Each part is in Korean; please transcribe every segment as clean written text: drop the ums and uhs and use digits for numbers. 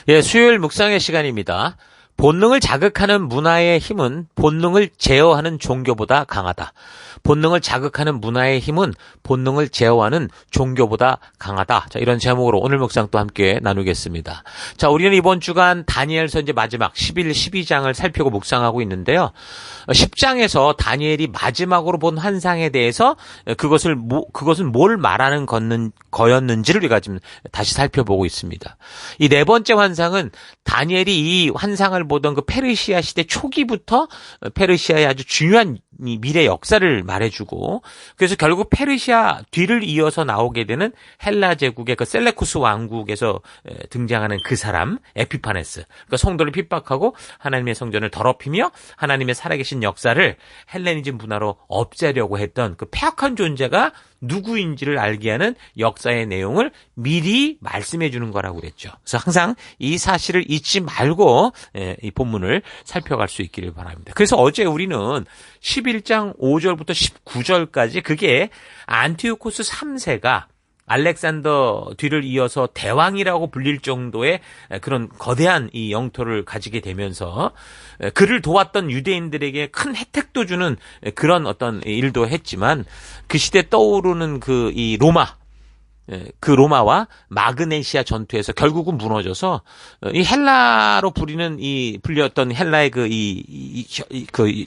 예, 수요일 묵상의 시간입니다. 본능을 자극하는 문화의 힘은 본능을 제어하는 종교보다 강하다. 본능을 자극하는 문화의 힘은 본능을 제어하는 종교보다 강하다. 자, 이런 제목으로 오늘 묵상 또 함께 나누겠습니다. 자, 우리는 이번 주간 다니엘서 이제 마지막 11, 12장을 살피고 묵상하고 있는데요. 10장에서 다니엘이 마지막으로 본 환상에 대해서 그것은 뭘 말하는 거였는지를 우리가 지금 다시 살펴보고 있습니다. 이 네 번째 환상은 다니엘이 이 환상을 보던 그 페르시아 시대 초기부터 페르시아의 아주 중요한 이 미래 역사를 말해주고, 그래서 결국 페르시아 뒤를 이어서 나오게 되는 헬라 제국의 그 셀레쿠스 왕국에서 등장하는 그 사람 에피파네스, 그러니까 성도를 핍박하고 하나님의 성전을 더럽히며 하나님의 살아계신 역사를 헬레니즘 문화로 없애려고 했던 그 폐악한 존재가 누구인지를 알게 하는 역사의 내용을 미리 말씀해 주는 거라고 그랬죠. 그래서 항상 이 사실을 잊지 말고 이 본문을 살펴갈 수 있기를 바랍니다. 그래서 어제 우리는 11장 5절부터 19절까지 그게 안티오코스 3세가 알렉산더 뒤를 이어서 대왕이라고 불릴 정도의 그런 거대한 이 영토를 가지게 되면서 그를 도왔던 유대인들에게 큰 혜택도 주는 그런 어떤 일도 했지만, 그 시대 떠오르는 이 로마와 마그네시아 전투에서 결국은 무너져서 이 헬라로 불렸던 헬라의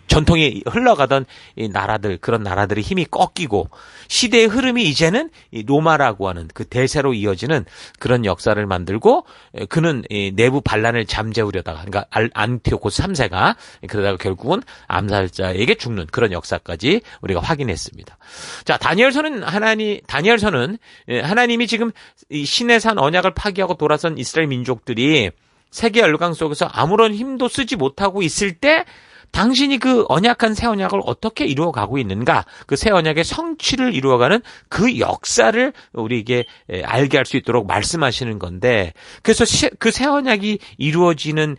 전통이 흘러가던 이 나라들, 그런 나라들의 힘이 꺾이고 시대의 흐름이 이제는 이 로마라고 하는 그 대세로 이어지는 그런 역사를 만들고, 그는 이 내부 반란을 잠재우려다가, 그러니까 안티오코스 3세가 그러다가 결국은 암살자에게 죽는 그런 역사까지 우리가 확인했습니다. 자, 다니엘서는 하나님이 지금 이 신의 산 언약을 파기하고 돌아선 이스라엘 민족들이 세계 열강 속에서 아무런 힘도 쓰지 못하고 있을 때 당신이 그 언약한 새 언약을 어떻게 이루어가고 있는가, 그 새 언약의 성취를 이루어가는 그 역사를 우리에게 알게 할 수 있도록 말씀하시는 건데, 그래서 그 새 언약이 이루어지는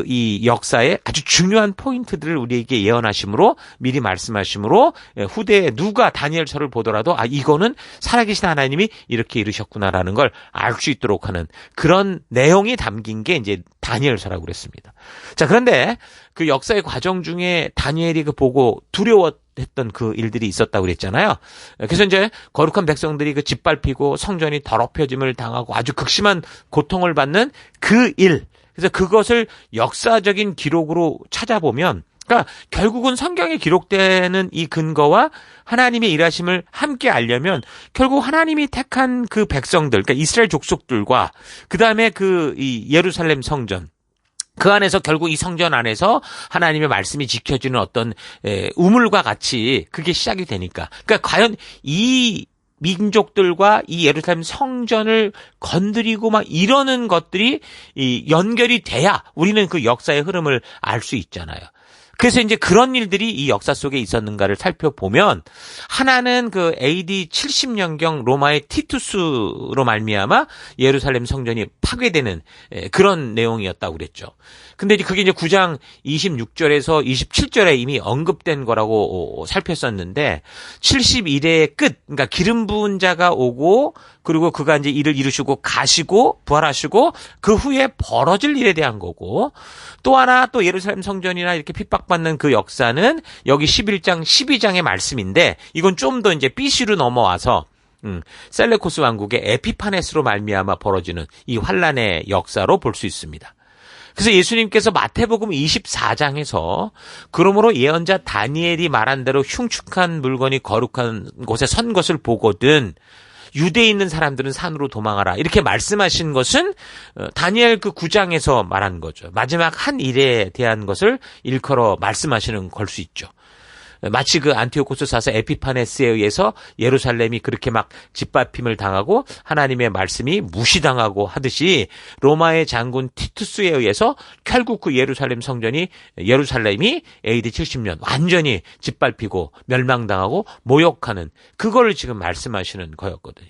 이 역사의 아주 중요한 포인트들을 우리에게 예언하심으로, 미리 말씀하심으로 후대에 누가 다니엘서를 보더라도 이거는 살아계신 하나님이 이렇게 이루셨구나라는 걸 알 수 있도록 하는 그런 내용이 담긴 게 이제 다니엘서라고 그랬습니다. 자, 그런데 그 역사의 과정 중에 다니엘이 보고 두려워했던 그 일들이 있었다고 그랬잖아요. 그래서 이제 거룩한 백성들이 그 짓밟히고 성전이 더럽혀짐을 당하고 아주 극심한 고통을 받는 그 일. 그래서 그것을 역사적인 기록으로 찾아보면, 그러니까 결국은 성경에 기록되는 이 근거와 하나님의 일하심을 함께 알려면 결국 하나님이 택한 그 백성들, 그러니까 이스라엘 족속들과 그 다음에 이 예루살렘 성전, 그 안에서 결국 이 성전 안에서 하나님의 말씀이 지켜지는 어떤 우물과 같이 그게 시작이 되니까, 그러니까 과연 이 민족들과 이 예루살렘 성전을 건드리고 막 이러는 것들이 연결이 돼야 우리는 그 역사의 흐름을 알 수 있잖아요. 그래서 이제 그런 일들이 이 역사 속에 있었는가를 살펴보면, 하나는 그 AD 70년경 로마의 티투스로 말미암아 예루살렘 성전이 파괴되는 그런 내용이었다고 그랬죠. 근데 이제 그게 이제 9장 26절에서 27절에 이미 언급된 거라고 살폈었는데, 70일의 끝, 그러니까 기름 부은 자가 오고, 그리고 그가 이제 일을 이루시고 가시고 부활하시고 그 후에 벌어질 일에 대한 거고, 또 하나 또 예루살렘 성전이나 이렇게 핍박받는 그 역사는 여기 11장 12장의 말씀인데, 이건 좀 더 이제 BC로 넘어와서 셀레코스 왕국의 에피파네스로 말미암아 벌어지는 이 환란의 역사로 볼 수 있습니다. 그래서 예수님께서 마태복음 24장에서 그러므로 예언자 다니엘이 말한 대로 흉측한 물건이 거룩한 곳에 선 것을 보거든 유대에 있는 사람들은 산으로 도망하라, 이렇게 말씀하신 것은 다니엘 그 9장에서 말한 거죠. 마지막 한 일에 대한 것을 일컬어 말씀하시는 걸 수 있죠. 마치 그 안티오코스 사사 에피파네스에 의해서 예루살렘이 그렇게 막 짓밟힘을 당하고 하나님의 말씀이 무시당하고 하듯이, 로마의 장군 티투스에 의해서 결국 그 예루살렘이 AD 70년 완전히 짓밟히고 멸망당하고 모욕하는 그거를 지금 말씀하시는 거였거든요.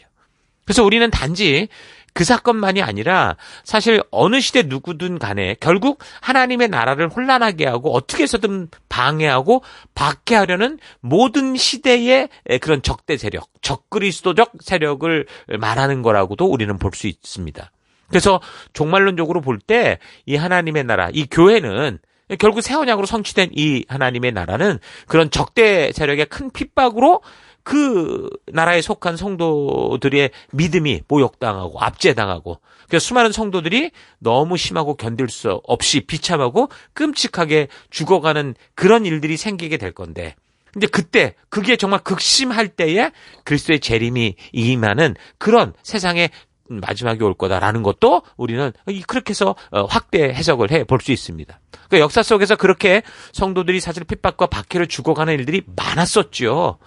그래서 우리는 단지 그 사건만이 아니라 사실 어느 시대 누구든 간에 결국 하나님의 나라를 혼란하게 하고 어떻게 해서든 방해하고 박해하려는 모든 시대의 그런 적대 세력, 적그리스도적 세력을 말하는 거라고도 우리는 볼 수 있습니다. 그래서 종말론적으로 볼 때 이 하나님의 나라, 이 교회는 결국 새 언약으로 성취된 이 하나님의 나라는 그런 적대 세력의 큰 핍박으로 그 나라에 속한 성도들의 믿음이 모욕당하고 압제당하고 그래서 수많은 성도들이 너무 심하고 견딜 수 없이 비참하고 끔찍하게 죽어가는 그런 일들이 생기게 될 건데 근데 그때 그게 정말 극심할 때에 그리스도의 재림이 임하는 그런 세상의 마지막이 올 거다라는 것도 우리는 그렇게 해서 확대 해석을 해 볼 수 있습니다. 그러니까 역사 속에서 그렇게 성도들이 사실 핍박과 박해를 죽어가는 일들이 많았었죠.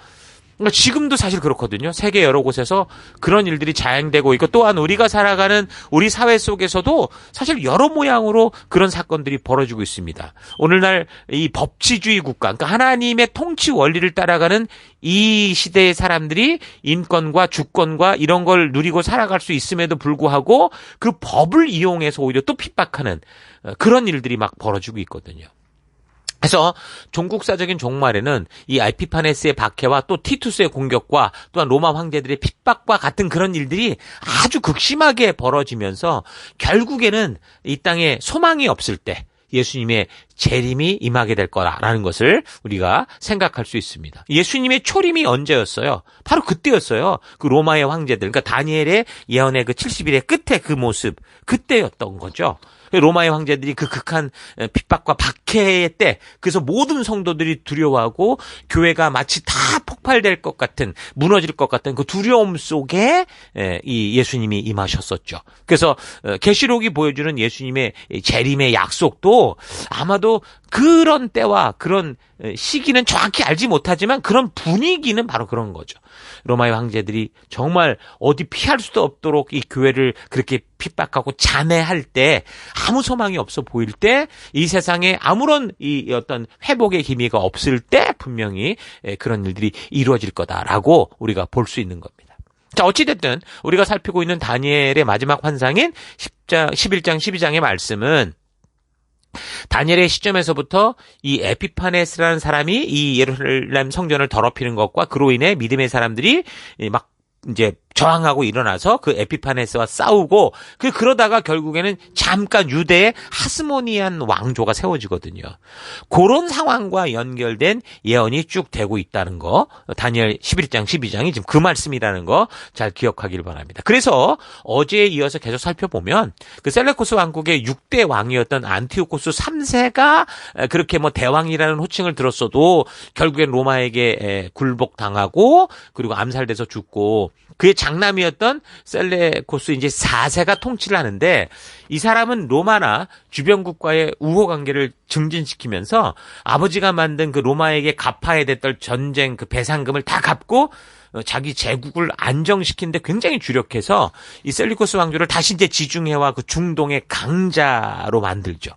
그러니까 지금도 사실 그렇거든요. 세계 여러 곳에서 그런 일들이 자행되고 있고 또한 우리가 살아가는 우리 사회 속에서도 사실 여러 모양으로 그런 사건들이 벌어지고 있습니다. 오늘날 이 법치주의 국가, 그러니까 하나님의 통치 원리를 따라가는 이 시대의 사람들이 인권과 주권과 이런 걸 누리고 살아갈 수 있음에도 불구하고 그 법을 이용해서 오히려 또 핍박하는 그런 일들이 막 벌어지고 있거든요. 그래서 종국사적인 종말에는 이 에피파네스의 박해와 또 티투스의 공격과 또한 로마 황제들의 핍박과 같은 그런 일들이 아주 극심하게 벌어지면서 결국에는 이 땅에 소망이 없을 때 예수님의 재림이 임하게 될 거라는 것을 우리가 생각할 수 있습니다. 예수님의 초림이 언제였어요? 바로 그때였어요. 그 로마의 황제들, 그러니까 다니엘의 예언의 그 70일의 끝에 그 모습, 그때였던 거죠. 로마의 황제들이 그 극한 핍박과 박해의 때 그래서 모든 성도들이 두려워하고 교회가 마치 다 폭발될 것 같은 무너질 것 같은 그 두려움 속에 이 예수님이 임하셨었죠. 그래서 계시록이 보여주는 예수님의 재림의 약속도 아마도 그런 때와 그런 시기는 정확히 알지 못하지만 그런 분위기는 바로 그런 거죠. 로마의 황제들이 정말 어디 피할 수도 없도록 이 교회를 그렇게 핍박하고 잔해할 때 아무 소망이 없어 보일 때 이 세상에 아무런 이 어떤 회복의 기미가 없을 때 분명히 그런 일들이 이루어질 거다라고 우리가 볼 수 있는 겁니다. 자, 어찌됐든 우리가 살피고 있는 다니엘의 마지막 환상인 11장 12장의 말씀은 다니엘의 시점에서부터 이 에피파네스라는 사람이 이 예루살렘 성전을 더럽히는 것과 그로 인해 믿음의 사람들이 막 이제 저항하고 일어나서 그 에피파네스와 싸우고 그러다가 결국에는 잠깐 유대의 하스모니안 왕조가 세워지거든요. 그런 상황과 연결된 예언이 쭉 되고 있다는 거 다니엘 11장 12장이 지금 그 말씀이라는 거 잘 기억하길 바랍니다. 그래서 어제에 이어서 계속 살펴보면 그 셀레코스 왕국의 6대 왕이었던 안티오코스 3세가 그렇게 뭐 대왕이라는 호칭을 들었어도 결국엔 로마에게 굴복당하고 그리고 암살돼서 죽고 그의 장남이었던 셀레코스 이제 4세가 통치를 하는데 이 사람은 로마나 주변국과의 우호 관계를 증진시키면서 아버지가 만든 그 로마에게 갚아야 됐던 전쟁 그 배상금을 다 갚고 자기 제국을 안정시키는데 굉장히 주력해서 이 셀레코스 왕조를 다시 이제 지중해와 그 중동의 강자로 만들죠.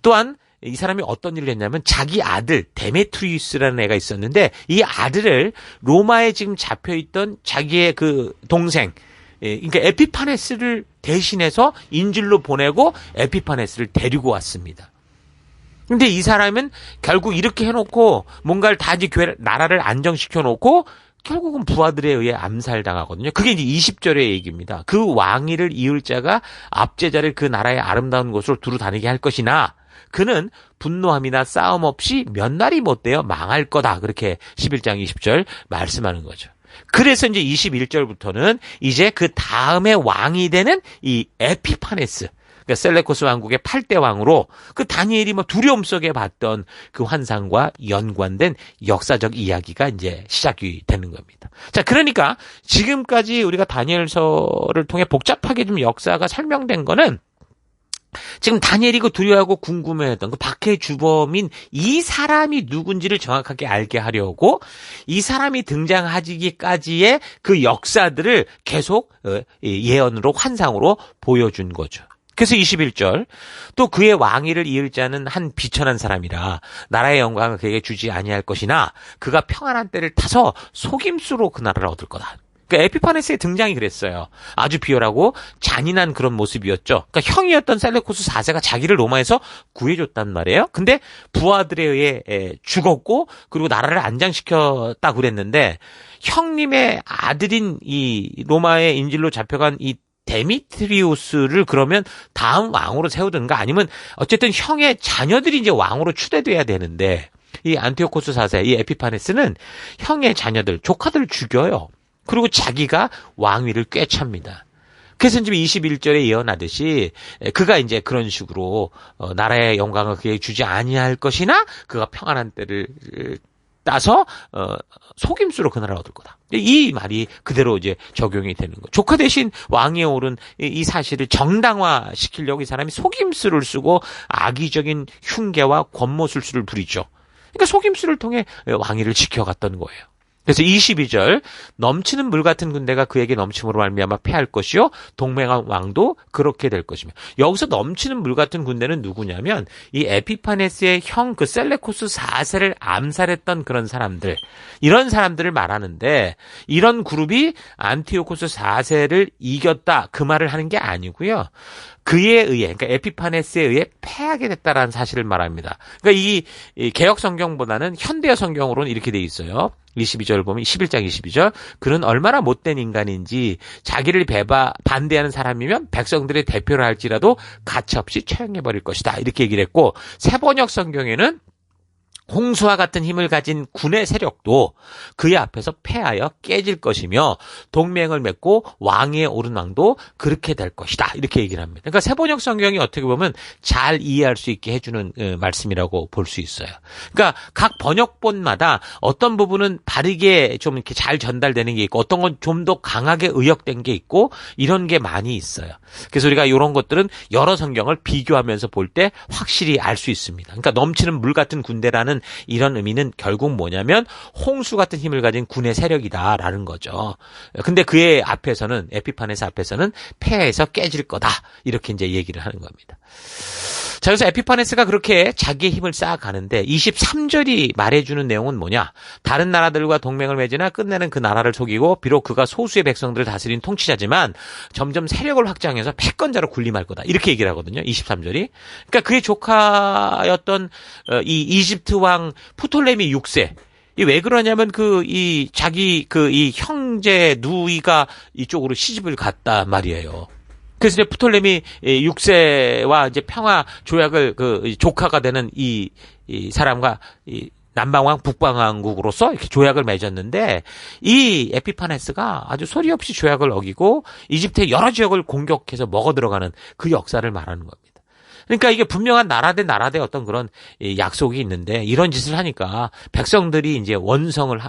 또한 이 사람이 어떤 일을 했냐면 자기 아들 데메트리우스라는 애가 있었는데 이 아들을 로마에 지금 잡혀있던 자기의 그 동생 그러니까 에피파네스를 대신해서 인질로 보내고 에피파네스를 데리고 왔습니다. 근데 이 사람은 결국 이렇게 해놓고 뭔가를 다 이제 교회 나라를 안정시켜놓고 결국은 부하들에 의해 암살당하거든요. 그게 이제 20절의 얘기입니다. 그 왕위를 이을 자가 압제자를 그 나라의 아름다운 곳으로 두루 다니게 할 것이나 그는 분노함이나 싸움 없이 몇 날이 못되어 망할 거다. 그렇게 11장 20절 말씀하는 거죠. 그래서 이제 21절부터는 이제 그 다음에 왕이 되는 이 에피파네스, 그러니까 셀레코스 왕국의 8대 왕으로 그 다니엘이 뭐 두려움 속에 봤던 그 환상과 연관된 역사적 이야기가 이제 시작이 되는 겁니다. 자, 그러니까 지금까지 우리가 다니엘서를 통해 복잡하게 좀 역사가 설명된 거는 지금 다니엘이 그 두려워하고 궁금해했던 그 박해의 주범인 이 사람이 누군지를 정확하게 알게 하려고 이 사람이 등장하기까지의 그 역사들을 계속 예언으로 환상으로 보여준 거죠. 그래서 21절 또 그의 왕위를 이을 자는 한 비천한 사람이라 나라의 영광을 그에게 주지 아니할 것이나 그가 평안한 때를 타서 속임수로 그 나라를 얻을 거다. 그러니까 에피파네스의 등장이 그랬어요. 아주 비열하고 잔인한 그런 모습이었죠. 그러니까 형이었던 셀레코스 4세가 자기를 로마에서 구해줬단 말이에요. 근데 부하들에 의해 죽었고 그리고 나라를 안장시켰다고 그랬는데 형님의 아들인 이 로마의 인질로 잡혀간 이 데미트리우스를 그러면 다음 왕으로 세우든가 아니면 어쨌든 형의 자녀들이 이제 왕으로 추대돼야 되는데 이 안티오코스 4세, 이 에피파네스는 형의 자녀들, 조카들을 죽여요. 그리고 자기가 왕위를 꿰찹니다. 그래서 지금 21절에 예언하듯이 그가 이제 그런 식으로 나라의 영광을 그에게 주지 아니할 것이나 그가 평안한 때를 따서 속임수로 그 나라를 얻을 거다. 이 말이 그대로 이제 적용이 되는 거죠. 조카 대신 왕위에 오른 이 사실을 정당화 시키려고 이 사람이 속임수를 쓰고 악의적인 흉계와 권모술수를 부리죠. 그러니까 속임수를 통해 왕위를 지켜갔던 거예요. 그래서 22절 넘치는 물 같은 군대가 그에게 넘침으로 말미암아 패할 것이요 동맹한 왕도 그렇게 될 것이며 여기서 넘치는 물 같은 군대는 누구냐면 이 에피파네스의 형 그 셀레코스 4세를 암살했던 그런 사람들 이런 사람들을 말하는데 이런 그룹이 안티오코스 4세를 이겼다 그 말을 하는 게 아니고요. 그에 의해 그러니까 에피파네스에 의해 패하게 됐다라는 사실을 말합니다. 그러니까 이 개역 성경보다는 현대어 성경으로는 이렇게 돼 있어요. 22절 보면 11장 22절 그는 얼마나 못된 인간인지 자기를 반대하는 사람이면 백성들의 대표를 할지라도 가차없이 처형해버릴 것이다. 이렇게 얘기를 했고 새번역 성경에는 홍수와 같은 힘을 가진 군의 세력도 그의 앞에서 패하여 깨질 것이며 동맹을 맺고 왕위에 오른 왕도 그렇게 될 것이다. 이렇게 얘기를 합니다. 그러니까 새번역 성경이 어떻게 보면 잘 이해할 수 있게 해주는 말씀이라고 볼 수 있어요. 그러니까 각 번역본마다 어떤 부분은 바르게 좀 이렇게 잘 전달되는 게 있고 어떤 건 좀 더 강하게 의역된 게 있고 이런 게 많이 있어요. 그래서 우리가 이런 것들은 여러 성경을 비교하면서 볼 때 확실히 알 수 있습니다. 그러니까 넘치는 물 같은 군대라는 이런 의미는 결국 뭐냐면 홍수 같은 힘을 가진 군의 세력이다라는 거죠. 근데 그의 앞에서는 에피파네스 앞에서는 패해서 깨질 거다. 이렇게 이제 얘기를 하는 겁니다. 자, 그래서 에피파네스가 그렇게 자기의 힘을 쌓아가는데 23절이 말해주는 내용은 뭐냐? 다른 나라들과 동맹을 맺으나 끝내는 그 나라를 속이고 비록 그가 소수의 백성들을 다스린 통치자지만 점점 세력을 확장해서 패권자로 군림할 거다. 이렇게 얘기를 하거든요. 23절이. 그러니까 그의 조카였던 이 이집트 왕 프톨레미 6세. 이 왜 그러냐면 자기 이 형제 누이가 이쪽으로 시집을 갔단 말이에요. 그래서 이제 프톨레미 6세와 이제 평화 조약을 조카가 되는 이 사람과 이 남방왕 북방왕국으로서 이렇게 조약을 맺었는데 이 에피파네스가 아주 소리 없이 조약을 어기고 이집트의 여러 지역을 공격해서 먹어 들어가는 그 역사를 말하는 겁니다. 그러니까 이게 분명한 나라 대 어떤 그런 약속이 있는데 이런 짓을 하니까 백성들이 이제 원성을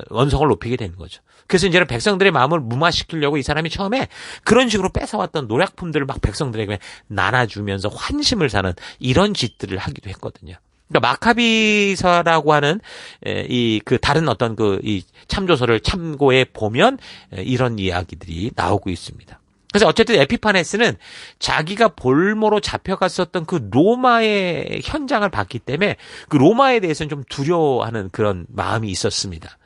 높이게 되는 거죠. 그래서 이제는 백성들의 마음을 무마시키려고 이 사람이 처음에 그런 식으로 뺏어왔던 노약품들을 막 백성들에게 나눠주면서 환심을 사는 이런 짓들을 하기도 했거든요. 그러니까 마카비서라고 하는 다른 어떤 이 참조서를 참고해 보면 이런 이야기들이 나오고 있습니다. 그래서 어쨌든 에피파네스는 자기가 볼모로 잡혀갔었던 그 로마의 현장을 봤기 때문에 그 로마에 대해서는 좀 두려워하는 그런 마음이 있었습니다.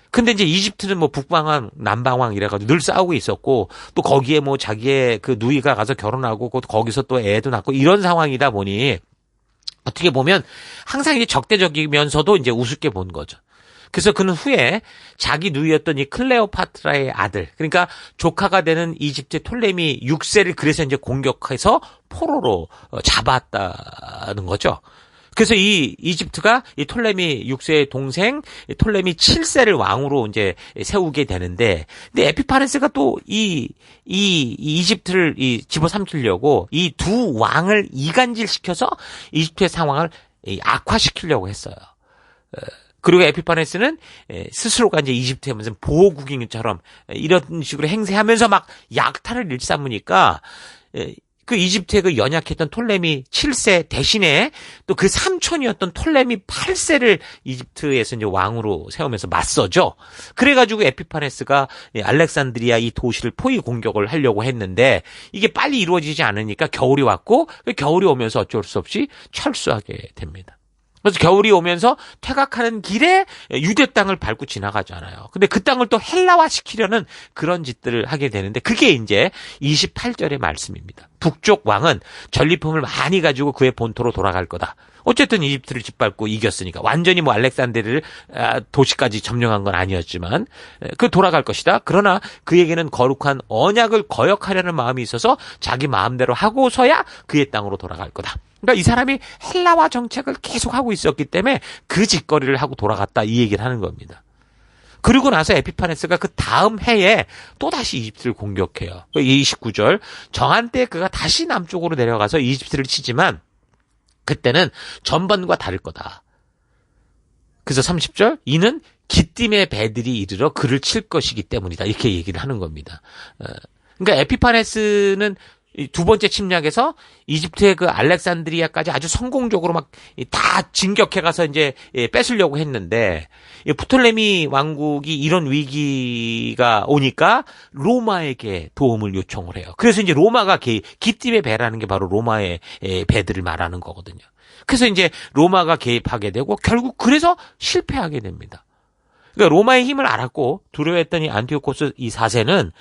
근데 이제 이집트는 뭐 북방왕, 남방왕 이래가지고 늘 싸우고 있었고 또 거기에 뭐 자기의 그 누이가 가서 결혼하고 거기서 또 애도 낳고 이런 상황이다 보니 어떻게 보면 항상 이제 적대적이면서도 이제 우습게 본 거죠. 그래서 그는 후에 자기 누이였던 이 클레오파트라의 아들, 그러니까 조카가 되는 이집트 톨레미 6세를 그래서 이제 공격해서 포로로 잡았다는 거죠. 그래서 이 이집트가 이 톨레미 6세의 동생 톨레미 7세를 왕으로 이제 세우게 되는데, 근데 에피파네스가 또 이 이집트를 집어삼키려고 이 두 왕을 이간질시켜서 이집트의 상황을 악화시키려고 했어요. 그리고 에피파네스는 스스로가 이제 이집트의 무슨 보호국인처럼 이런 식으로 행세하면서 막 약탈을 일삼으니까 그 이집트의 그 연약했던 톨레미 7세 대신에 또 그 삼촌이었던 톨레미 8세를 이집트에서 이제 왕으로 세우면서 맞서죠. 그래가지고 에피파네스가 알렉산드리아 이 도시를 포위 공격을 하려고 했는데 이게 빨리 이루어지지 않으니까 겨울이 왔고 그 겨울이 오면서 어쩔 수 없이 철수하게 됩니다. 그래서 겨울이 오면서 퇴각하는 길에 유대 땅을 밟고 지나가잖아요. 근데 그 땅을 또 헬라화 시키려는 그런 짓들을 하게 되는데 그게 이제 28절의 말씀입니다. 북쪽 왕은 전리품을 많이 가지고 그의 본토로 돌아갈 거다. 어쨌든 이집트를 짓밟고 이겼으니까 완전히 뭐 알렉산드리를 도시까지 점령한 건 아니었지만 그 돌아갈 것이다. 그러나 그에게는 거룩한 언약을 거역하려는 마음이 있어서 자기 마음대로 하고서야 그의 땅으로 돌아갈 거다. 그러니까 이 사람이 헬라화 정책을 계속하고 있었기 때문에 그 짓거리를 하고 돌아갔다 이 얘기를 하는 겁니다. 그리고 나서 에피파네스가 그 다음 해에 또다시 이집트를 공격해요. 29절 정한 때에 그가 다시 남쪽으로 내려가서 이집트를 치지만 그때는 전번과 다를 거다. 그래서 30절 이는 기띔의 배들이 이르러 그를 칠 것이기 때문이다. 이렇게 얘기를 하는 겁니다. 그러니까 에피파네스는 두 번째 침략에서 이집트의 그 알렉산드리아까지 아주 성공적으로 막 다 진격해 가서 이제 뺏으려고 했는데 프톨레미 왕국이 이런 위기가 오니까 로마에게 도움을 요청을 해요. 그래서 이제 로마가 기띔의 배라는 게 바로 로마의 배들을 말하는 거거든요. 그래서 이제 로마가 개입하게 되고 결국 그래서 실패하게 됩니다. 그러니까 로마의 힘을 알았고 두려워했던 이 안티오코스 이 4세는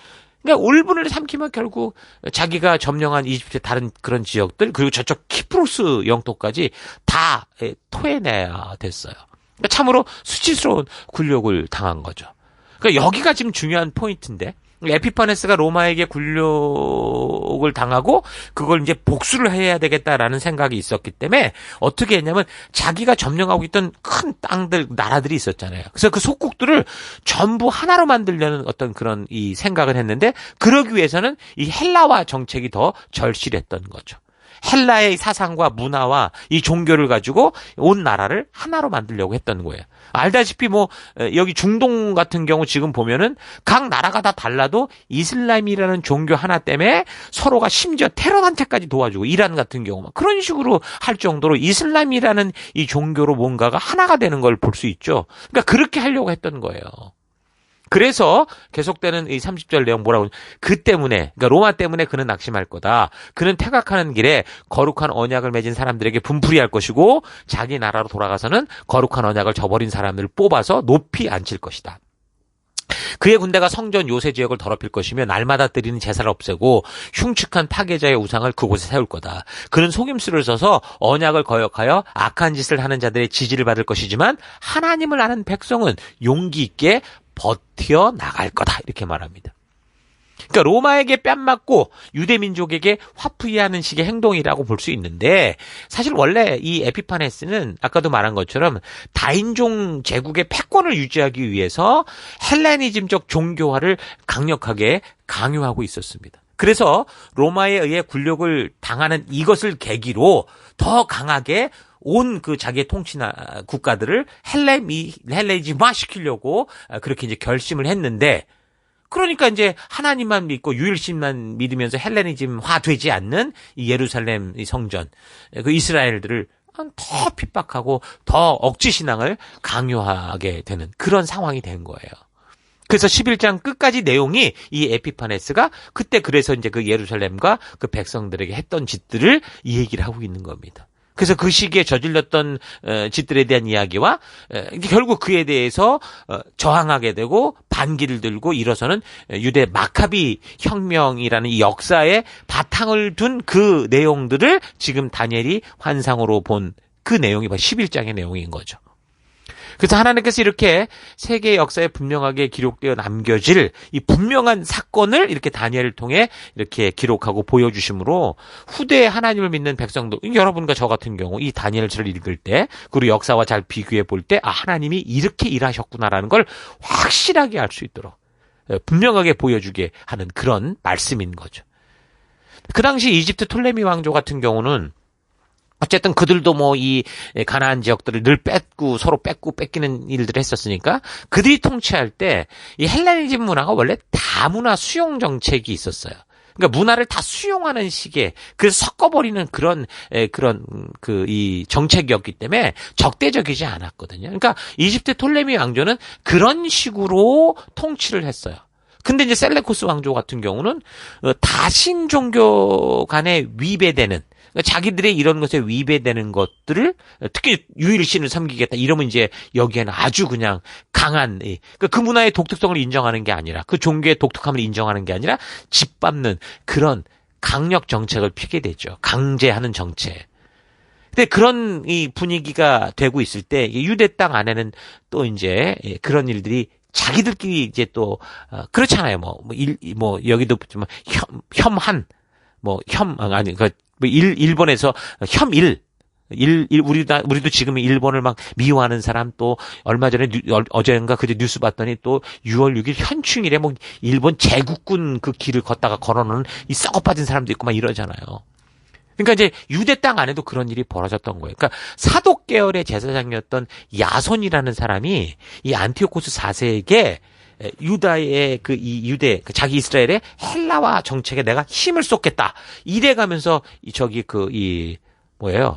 그러니까 울분을 삼키면 결국 자기가 점령한 이집트의 다른 그런 지역들 그리고 저쪽 키프로스 영토까지 다 토해내야 됐어요. 그러니까 참으로 수치스러운 굴욕을 당한 거죠. 그러니까 여기가 지금 중요한 포인트인데 에피파네스가 로마에게 굴욕을 당하고 그걸 이제 복수를 해야 되겠다라는 생각이 있었기 때문에 어떻게 했냐면 자기가 점령하고 있던 큰 땅들, 나라들이 있었잖아요. 그래서 그 속국들을 전부 하나로 만들려는 어떤 그런 이 생각을 했는데 그러기 위해서는 이 헬라화 정책이 더 절실했던 거죠. 헬라의 사상과 문화와 이 종교를 가지고 온 나라를 하나로 만들려고 했던 거예요. 알다시피 뭐 여기 중동 같은 경우 지금 보면은 각 나라가 다 달라도 이슬람이라는 종교 하나 때문에 서로가 심지어 테러 단체까지 도와주고 이란 같은 경우 막 그런 식으로 할 정도로 이슬람이라는 이 종교로 뭔가가 하나가 되는 걸 볼 수 있죠. 그러니까 그렇게 하려고 했던 거예요. 그래서 계속되는 이 30절 내용 뭐라고 그 때문에 그러니까 로마 때문에 그는 낙심할 거다. 그는 퇴각하는 길에 거룩한 언약을 맺은 사람들에게 분풀이할 것이고 자기 나라로 돌아가서는 거룩한 언약을 저버린 사람들을 뽑아서 높이 앉힐 것이다. 그의 군대가 성전 요새 지역을 더럽힐 것이며 날마다 드리는 제사를 없애고 흉측한 파괴자의 우상을 그곳에 세울 거다. 그는 속임수를 써서 언약을 거역하여 악한 짓을 하는 자들의 지지를 받을 것이지만 하나님을 아는 백성은 용기 있게 버텨 나갈 거다. 이렇게 말합니다. 그러니까 로마에게 뺨 맞고 유대 민족에게 화풀이하는 식의 행동이라고 볼 수 있는데 사실 원래 이 에피파네스는 아까도 말한 것처럼 다인종 제국의 패권을 유지하기 위해서 헬레니즘적 종교화를 강력하게 강요하고 있었습니다. 그래서 로마에 의해 굴욕을 당하는 이것을 계기로 더 강하게 온 그 자기의 통치나 국가들을 헬레니즘화 시키려고 그렇게 이제 결심을 했는데 그러니까 이제 하나님만 믿고 유일신만 믿으면서 헬레니즘화 되지 않는 이 예루살렘 이 성전 그 이스라엘들을 더 핍박하고 더 억지 신앙을 강요하게 되는 그런 상황이 된 거예요. 그래서 11장 끝까지 내용이 이 에피파네스가 그때 그래서 이제 그 예루살렘과 그 백성들에게 했던 짓들을 이 얘기를 하고 있는 겁니다. 그래서 그 시기에 저질렀던 짓들에 대한 이야기와 결국 그에 대해서 저항하게 되고 반기를 들고 일어서는 유대 마카비 혁명이라는 이 역사의 바탕을 둔 그 내용들을 지금 다니엘이 환상으로 본 그 내용이 바로 11장의 내용인 거죠. 그래서 하나님께서 이렇게 세계의 역사에 분명하게 기록되어 남겨질 이 분명한 사건을 이렇게 다니엘을 통해 이렇게 기록하고 보여주심으로 후대에 하나님을 믿는 백성도 여러분과 저 같은 경우 이 다니엘서를 읽을 때 그리고 역사와 잘 비교해 볼 때 하나님이 이렇게 일하셨구나라는 걸 확실하게 알 수 있도록 분명하게 보여주게 하는 그런 말씀인 거죠. 그 당시 이집트 톨레미 왕조 같은 경우는 어쨌든 그들도 뭐 이 가나안 지역들을 늘 서로 뺏기는 일들을 했었으니까 그들이 통치할 때 이 헬레니즘 문화가 원래 다문화 수용 정책이 있었어요. 그러니까 문화를 다 수용하는 식의 그래서 섞어버리는 그런 이 정책이었기 때문에 적대적이지 않았거든요. 그러니까 이집트 톨레미 왕조는 그런 식으로 통치를 했어요. 근데 이제 셀레코스 왕조 같은 경우는 다신 종교 간에 위배되는 그러니까 자기들의 이런 것에 위배되는 것들을 특히 유일신을 섬기겠다 이러면 이제 여기에는 아주 그냥 강한 그러니까 그 문화의 독특성을 인정하는 게 아니라 그 종교의 독특함을 인정하는 게 아니라 짓밟는 그런 강력 정책을 피게 되죠. 강제하는 정책. 근데 그런 이 분위기가 되고 있을 때 유대 땅 안에는 또 이제 그런 일들이 자기들끼리 이제 또 그렇잖아요. 뭐 여기도 보지만 혐한 아니 일본에서 우리도 지금 일본을 막 미워하는 사람 또 얼마 전에 어제인가 그제 뉴스 봤더니 또 6월 6일 현충일에 뭐 일본 제국군 그 길을 걷다가 걸어놓는 이 썩어 빠진 사람도 있고 막 이러잖아요. 그러니까 이제 유대 땅 안에도 그런 일이 벌어졌던 거예요. 그러니까 사독 계열의 제사장이었던 야손이라는 사람이 이 안티오코스 4세에게 유다의 자기 이스라엘의 헬라화 정책에 내가 힘을 쏟겠다. 이래가면서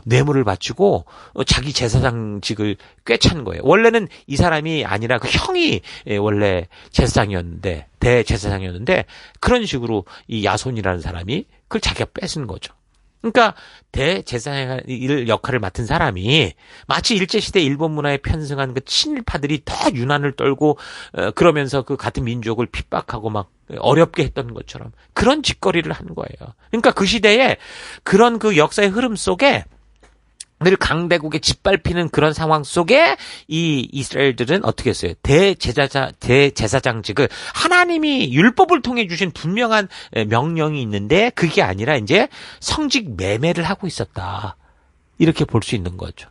뇌물을 바치고 자기 제사장직을 꿰찬 거예요. 원래는 이 사람이 아니라 그 형이 원래 제사장이었는데 대제사장이었는데 그런 식으로 이 야손이라는 사람이 그걸 자기가 뺏은 거죠. 그러니까 대제사장 역할을 맡은 사람이 마치 일제시대 일본 문화에 편승한 그 친일파들이 더 유난을 떨고 그러면서 그 같은 민족을 핍박하고 막 어렵게 했던 것처럼 그런 짓거리를 한 거예요. 그러니까 그 시대에 그런 그 역사의 흐름 속에 늘 강대국에 짓밟히는 그런 상황 속에 이 이스라엘들은 어떻게 했어요? 대제사장직을 하나님이 율법을 통해 주신 분명한 명령이 있는데 그게 아니라 이제 성직 매매를 하고 있었다. 이렇게 볼 수 있는 거죠.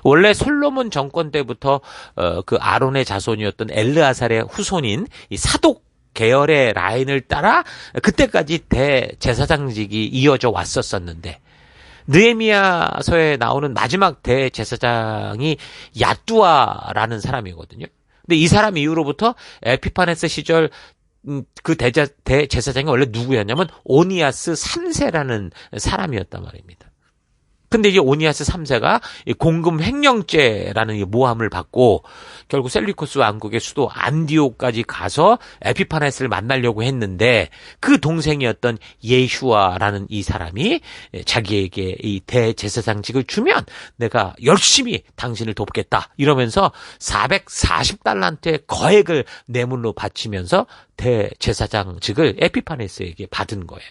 원래 솔로몬 정권 때부터 그 아론의 자손이었던 엘르아살의 후손인 이 사독 계열의 라인을 따라 그때까지 대제사장직이 이어져 왔었었는데 느헤미야서에 나오는 마지막 대제사장이 야뚜아라는 사람이거든요. 근데 이 사람 이후로부터 에피파네스 시절 그 대제사장이 원래 누구였냐면 오니아스 3세라는 사람이었단 말입니다. 근데 이제 오니아스 3세가 공금 횡령죄라는 모함을 받고 결국 셀리코스 왕국의 수도 안디옥까지 가서 에피파네스를 만나려고 했는데 그 동생이었던 예슈아라는 이 사람이 자기에게 이 대제사장직을 주면 내가 열심히 당신을 돕겠다 이러면서 440달란트의 거액을 뇌물로 바치면서 대제사장직을 에피파네스에게 받은 거예요.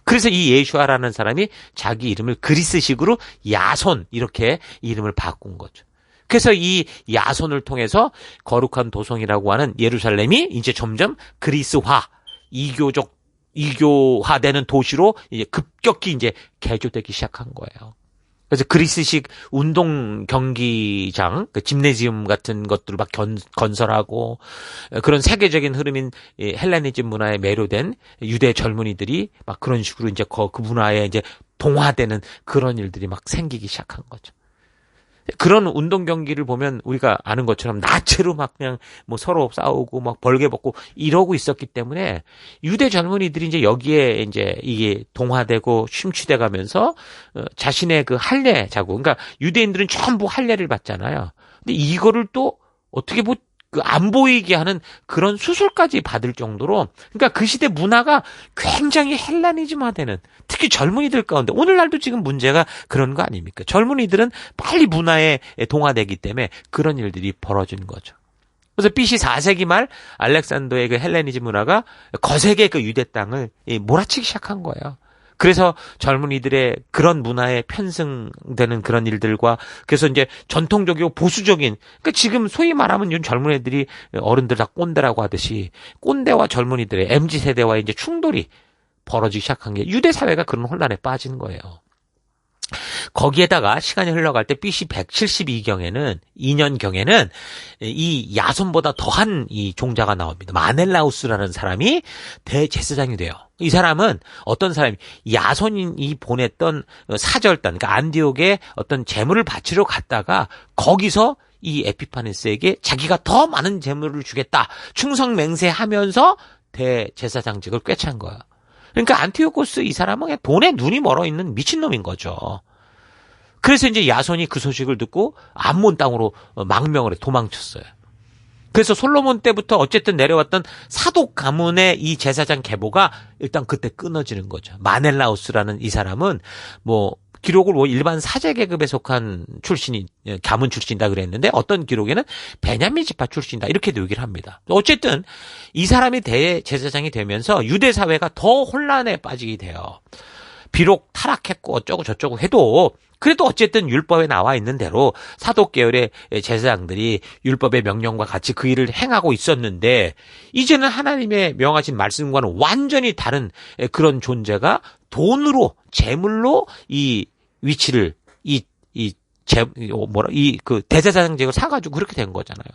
그래서 이 예슈아라는 사람이 자기 이름을 그리스식으로 야손 이렇게 이름을 바꾼 거죠. 그래서 이 야손을 통해서 거룩한 도성이라고 하는 예루살렘이 이제 점점 그리스화, 이교화되는 도시로 이제 급격히 이제 개조되기 시작한 거예요. 그래서 그리스식 운동 경기장, 그 짐네지움 같은 것들을 막 건설하고 그런 세계적인 흐름인 헬레니즘 문화에 매료된 유대 젊은이들이 막 그런 식으로 이제 그 문화에 이제 동화되는 그런 일들이 막 생기기 시작한 거죠. 그런 운동 경기를 보면 우리가 아는 것처럼 나체로 막 그냥 뭐 서로 싸우고 막 벌개 벗고 이러고 있었기 때문에 유대 젊은이들이 이제 여기에 이제 이게 동화되고 심취돼 가면서 자신의 그 할례 자국, 그러니까 유대인들은 전부 할례를 받잖아요. 근데 이거를 또 어떻게 안 보이게 하는 그런 수술까지 받을 정도로, 그러니까 그 시대 문화가 굉장히 헬라니즘화되는, 특히 젊은이들 가운데, 오늘날도 지금 문제가 그런 거 아닙니까? 젊은이들은 빨리 문화에 동화되기 때문에 그런 일들이 벌어진 거죠. 그래서 BC 4세기 말 알렉산더의 그 헬레니즘 문화가 거세게 그 유대 땅을 몰아치기 시작한 거예요. 그래서 젊은이들의 그런 문화에 편승되는 그런 일들과, 그래서 이제 전통적이고 보수적인, 그러니까 지금 소위 말하면 요즘 젊은 애들이 어른들 다 꼰대라고 하듯이 꼰대와 젊은이들의 MZ세대와의 이제 충돌이 벌어지기 시작한 게 유대 사회가 그런 혼란에 빠진 거예요. 거기에다가 시간이 흘러갈 때 BC 172경에는 2년경에는 이 야손보다 더한 이 종자가 나옵니다. 마넬라우스라는 사람이 대제사장이 돼요. 이 사람은 어떤 사람이 야손이 보냈던 사절단, 그러니까 안디옥에 어떤 재물을 바치러 갔다가 거기서 이 에피파네스에게 자기가 더 많은 재물을 주겠다 충성맹세하면서 대제사장직을 꿰찬 거야. 그러니까 안티오코스 이 사람은 그냥 돈에 눈이 멀어 있는 미친놈인 거죠. 그래서 이제 야손이 그 소식을 듣고 암몬 땅으로 망명을 해 도망쳤어요. 그래서 솔로몬 때부터 어쨌든 내려왔던 사독 가문의 이 제사장 계보가 일단 그때 끊어지는 거죠. 마넬라우스라는 이 사람은 뭐 기록을 뭐 일반 사제 계급에 속한 출신이 가문 출신이다 그랬는데 어떤 기록에는 베냐민 지파 출신이다 이렇게 얘기를 합니다. 어쨌든 이 사람이 대제사장이 되면서 유대 사회가 더 혼란에 빠지게 돼요. 비록 타락했고 어쩌고 저쩌고 해도 그래도 어쨌든 율법에 나와 있는 대로 사독 계열의 제사장들이 율법의 명령과 같이 그 일을 행하고 있었는데 이제는 하나님의 명하신 말씀과는 완전히 다른 그런 존재가 돈으로 재물로 이 위치를 그 대제사장직을 사가지고 그렇게 된 거잖아요.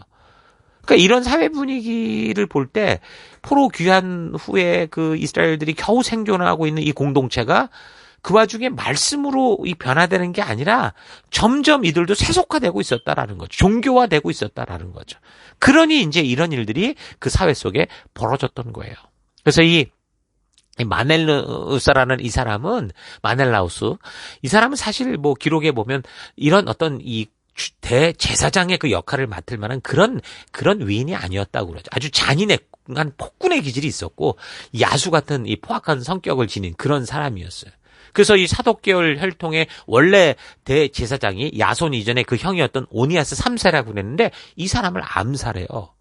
그러니까 이런 사회 분위기를 볼 때 포로 귀환 후에 그 이스라엘들이 겨우 생존하고 있는 이 공동체가 그 와중에 말씀으로 이 변화되는 게 아니라 점점 이들도 세속화되고 있었다라는 거죠. 종교화되고 있었다라는 거죠. 그러니 이제 이런 일들이 그 사회 속에 벌어졌던 거예요. 그래서 이 마넬라우스라는 이 사람은 마넬라우스 이 사람은 사실 뭐 기록에 보면 이런 어떤 이 대제사장의 그 역할을 맡을 만한 그런 위인이 아니었다고 그러죠. 아주 잔인한 폭군의 기질이 있었고 야수 같은 이 포악한 성격을 지닌 그런 사람이었어요. 그래서 이 사독계열 혈통의 원래 대제사장이 야손 이전에 그 형이었던 오니아스 3세라고 그랬는데 이 사람을 암살해요.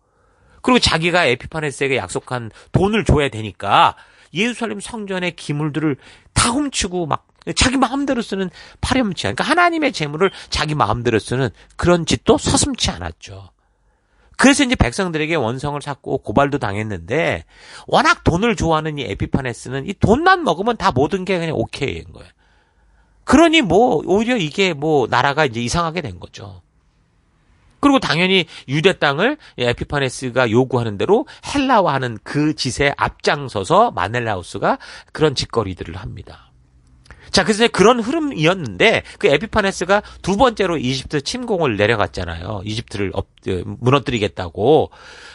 그리고 자기가 에피파네스에게 약속한 돈을 줘야 되니까 예루살렘 성전의 기물들을 다 훔치고 막 자기 마음대로 쓰는 파렴치한 그러니까 하나님의 재물을 자기 마음대로 쓰는 그런 짓도 서슴지 않았죠. 그래서 이제 백성들에게 원성을 샀고 고발도 당했는데 워낙 돈을 좋아하는 이 에피파네스는 이 돈만 먹으면 다 모든 게 그냥 오케이인 거예요. 그러니 뭐 오히려 이게 뭐 나라가 이제 이상하게 된 거죠. 그리고 당연히 유대 땅을 에피파네스가 요구하는 대로 헬라화하는 그 짓에 앞장서서 마넬라우스가 그런 짓거리들을 합니다. 자, 그래서 그런 흐름이었는데 그 에피파네스가 두 번째로 이집트 침공을 내려갔잖아요. 이집트를 무너뜨리겠다고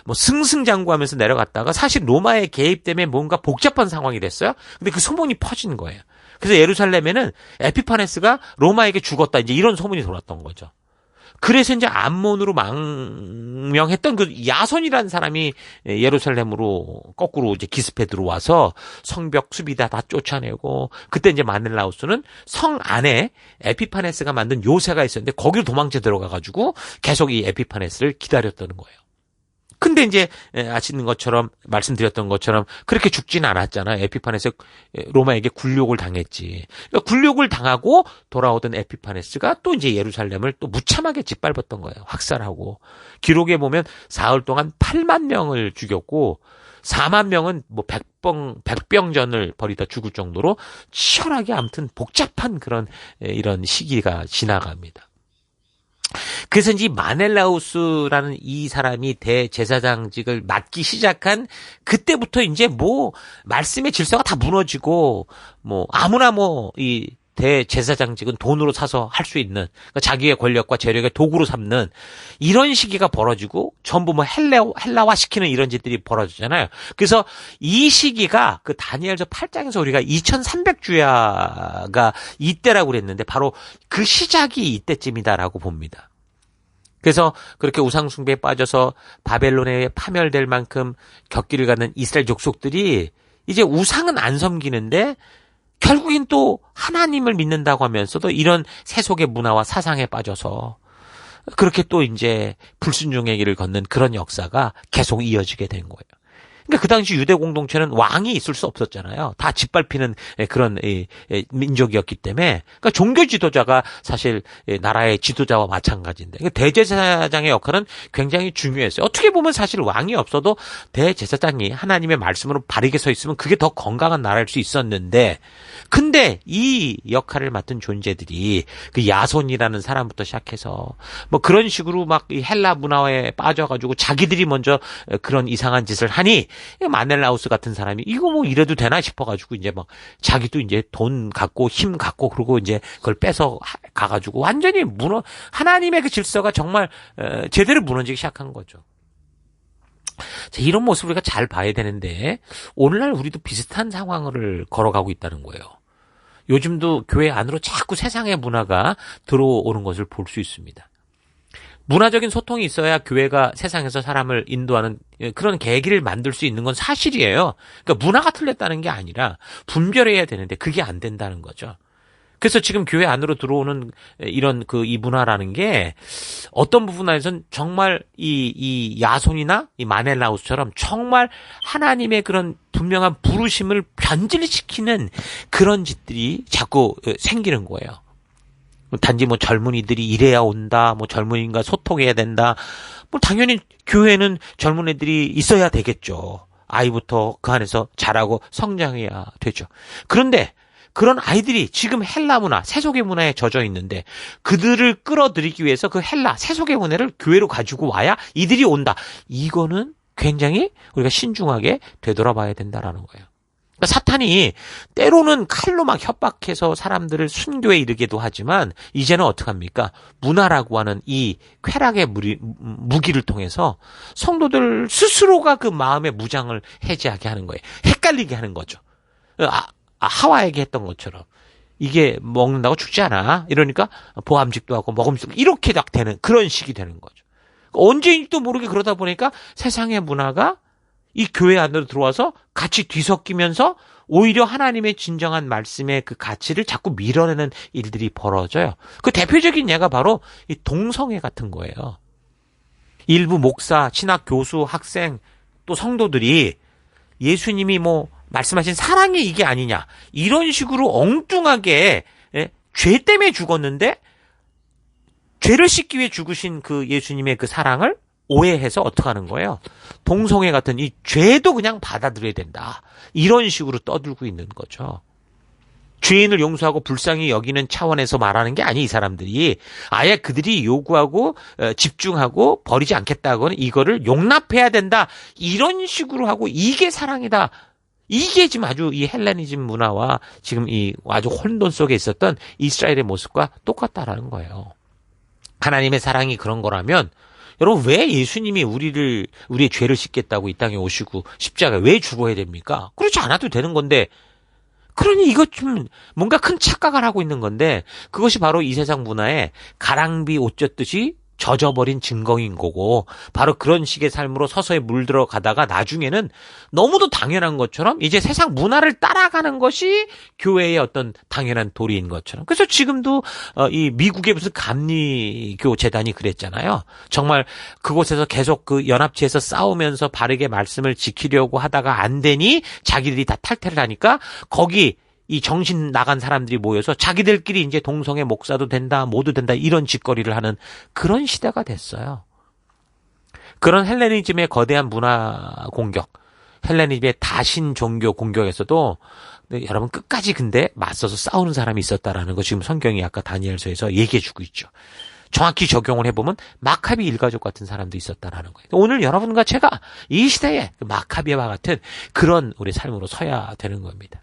뭐 승승장구하면서 내려갔다가 사실 로마의 개입 때문에 뭔가 복잡한 상황이 됐어요. 근데 그 소문이 퍼진 거예요. 그래서 예루살렘에는 에피파네스가 로마에게 죽었다 이제 이런 소문이 돌았던 거죠. 그래서 이제 암몬으로 망명했던 그 야손이라는 사람이 예루살렘으로 거꾸로 이제 기습해 들어와서 성벽 수비다 다 쫓아내고 그때 이제 마넬라우스는 성 안에 에피파네스가 만든 요새가 있었는데 거기로 도망쳐 들어가가지고 계속 이 에피파네스를 기다렸다는 거예요. 근데 이제 아시는 것처럼 말씀드렸던 것처럼 그렇게 죽지는 않았잖아요. 에피파네스 로마에게 굴욕을 당했지. 그러니까 굴욕을 당하고 돌아오던 에피파네스가 또 이제 예루살렘을 또 무참하게 짓밟았던 거예요. 확살하고 기록에 보면 사흘 동안 8만 명을 죽였고 4만 명은 뭐 백병전을 벌이다 죽을 정도로 치열하게 아무튼 복잡한 그런 이런 시기가 지나갑니다. 그래서 이제 마넬라우스라는 이 사람이 대제사장직을 맡기 시작한 그때부터 이제 뭐 말씀의 질서가 다 무너지고 뭐 아무나 뭐 이 대제사장직은 돈으로 사서 할 수 있는 그러니까 자기의 권력과 재력의 도구로 삼는 이런 시기가 벌어지고 전부 뭐 헬라화 시키는 이런 짓들이 벌어지잖아요. 그래서 이 시기가 그 다니엘서 8장에서 우리가 2300주야가 이때라고 그랬는데 바로 그 시작이 이때쯤이다라고 봅니다. 그래서 그렇게 우상숭배에 빠져서 바벨론에 파멸될 만큼 격기를 갖는 이스라엘 족속들이 이제 우상은 안 섬기는데 결국엔 또 하나님을 믿는다고 하면서도 이런 세속의 문화와 사상에 빠져서 그렇게 또 이제 불순종의 길을 걷는 그런 역사가 계속 이어지게 된 거예요. 그러니까 그 당시 유대 공동체는 왕이 있을 수 없었잖아요. 다 짓밟히는 그런 민족이었기 때문에 그러니까 종교 지도자가 사실 나라의 지도자와 마찬가지인데 그러니까 대제사장의 역할은 굉장히 중요했어요. 어떻게 보면 사실 왕이 없어도 대제사장이 하나님의 말씀으로 바르게 서 있으면 그게 더 건강한 나라일 수 있었는데 근데 이 역할을 맡은 존재들이 그 야손이라는 사람부터 시작해서 뭐 그런 식으로 막 이 헬라 문화에 빠져가지고 자기들이 먼저 그런 이상한 짓을 하니 마넬라우스 같은 사람이 이거 뭐 이래도 되나 싶어가지고 이제 막 자기도 이제 돈 갖고 힘 갖고 그러고 이제 그걸 뺏어 가가지고 완전히 하나님의 그 질서가 정말 제대로 무너지기 시작한 거죠. 자, 이런 모습을 우리가 잘 봐야 되는데 오늘날 우리도 비슷한 상황을 걸어가고 있다는 거예요. 요즘도 교회 안으로 자꾸 세상의 문화가 들어오는 것을 볼 수 있습니다. 문화적인 소통이 있어야 교회가 세상에서 사람을 인도하는 그런 계기를 만들 수 있는 건 사실이에요. 그러니까 문화가 틀렸다는 게 아니라 분별해야 되는데 그게 안 된다는 거죠. 그래서 지금 교회 안으로 들어오는 이런 이 문화라는 게 어떤 부분에서는 정말 이 야손이나 이 마넬라우스처럼 정말 하나님의 그런 분명한 부르심을 변질시키는 그런 짓들이 자꾸 생기는 거예요. 단지 젊은이들이 이래야 온다, 젊은이가 소통해야 된다. 당연히 교회는 젊은 애들이 있어야 되겠죠. 아이부터 그 안에서 자라고 성장해야 되죠. 그런데 그런 아이들이 지금 헬라 문화, 세속의 문화에 젖어 있는데 그들을 끌어들이기 위해서 그 헬라, 세속의 문화를 교회로 가지고 와야 이들이 온다. 이거는 굉장히 우리가 신중하게 되돌아봐야 된다라는 거예요. 그러니까 사탄이 때로는 칼로 막 협박해서 사람들을 순교에 이르게도 하지만 이제는 어떡합니까? 문화라고 하는 이 쾌락의 무기를 통해서 성도들 스스로가 그 마음의 무장을 해제하게 하는 거예요. 헷갈리게 하는 거죠. 하와에게 했던 것처럼 이게 먹는다고 죽지 않아. 이러니까 보암직도 하고 먹음직도 이렇게 딱 되는 그런 식이 되는 거죠. 언제인지도 모르게 그러다 보니까 세상의 문화가 이 교회 안으로 들어와서 같이 뒤섞이면서 오히려 하나님의 진정한 말씀의 그 가치를 자꾸 밀어내는 일들이 벌어져요. 그 대표적인 예가 바로 이 동성애 같은 거예요. 일부 목사, 신학 교수, 학생 또 성도들이 예수님이 말씀하신 사랑이 이게 아니냐 이런 식으로 엉뚱하게 죄 때문에 죽었는데 죄를 씻기 위해 죽으신 그 예수님의 그 사랑을 오해해서 어떻게 하는 거예요? 동성애 같은 이 죄도 그냥 받아들여야 된다. 이런 식으로 떠들고 있는 거죠. 죄인을 용서하고 불쌍히 여기는 차원에서 말하는 게 아니 이 사람들이 아예 그들이 요구하고 집중하고 버리지 않겠다고는 이거를 용납해야 된다. 이런 식으로 하고 이게 사랑이다. 이게 지금 아주 이 헬레니즘 문화와 지금 이 아주 혼돈 속에 있었던 이스라엘의 모습과 똑같다라는 거예요. 하나님의 사랑이 그런 거라면 여러분 왜 예수님이 우리의 죄를 씻겠다고 이 땅에 오시고 십자가에 왜 죽어야 됩니까? 그렇지 않아도 되는 건데 그러니 이것 좀 뭔가 큰 착각을 하고 있는 건데 그것이 바로 이 세상 문화에 가랑비 옷 젖듯이 젖어버린 증거인 거고 바로 그런 식의 삶으로 서서히 물들어 가다가 나중에는 너무도 당연한 것처럼 이제 세상 문화를 따라가는 것이 교회의 어떤 당연한 도리인 것처럼 그래서 지금도 이 미국의 무슨 감리교 재단이 그랬잖아요. 정말 그곳에서 계속 그 연합체에서 싸우면서 바르게 말씀을 지키려고 하다가 안 되니 자기들이 다 탈퇴를 하니까 거기 이 정신 나간 사람들이 모여서 자기들끼리 이제 동성애 목사도 된다, 모두 된다 이런 짓거리를 하는 그런 시대가 됐어요. 그런 헬레니즘의 거대한 문화 공격, 헬레니즘의 다신 종교 공격에서도 여러분 끝까지 근데 맞서서 싸우는 사람이 있었다라는 거 지금 성경이 아까 다니엘서에서 얘기해주고 있죠. 정확히 적용을 해보면 마카비 일가족 같은 사람도 있었다라는 거예요. 오늘 여러분과 제가 이 시대에 마카비와 같은 그런 우리 삶으로 서야 되는 겁니다.